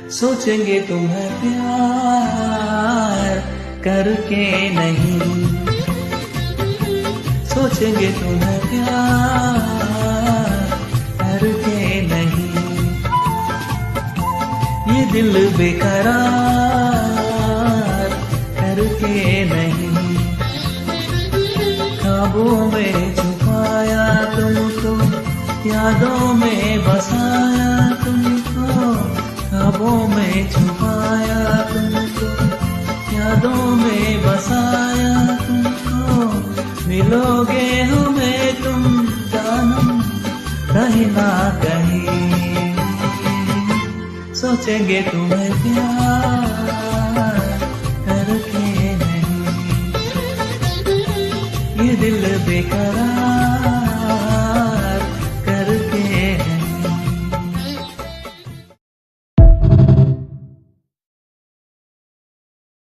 सोचेंगे तुम्हें प्यार करके नहीं, सोचेंगे तुम्हें प्यार करके नहीं। ये दिल बेकरार करके नहीं, ख्वाबों में छुपाया तुमको, यादों में बसाया तुमको, ख्वाबों में छुपाया तुमको, यादों में बसाया तुमको। मिलोगे हमें तुम जानम कहीं ना कहीं, सोचेंगे तुम्हें प्यार करके नहीं। ये दिल बेकरार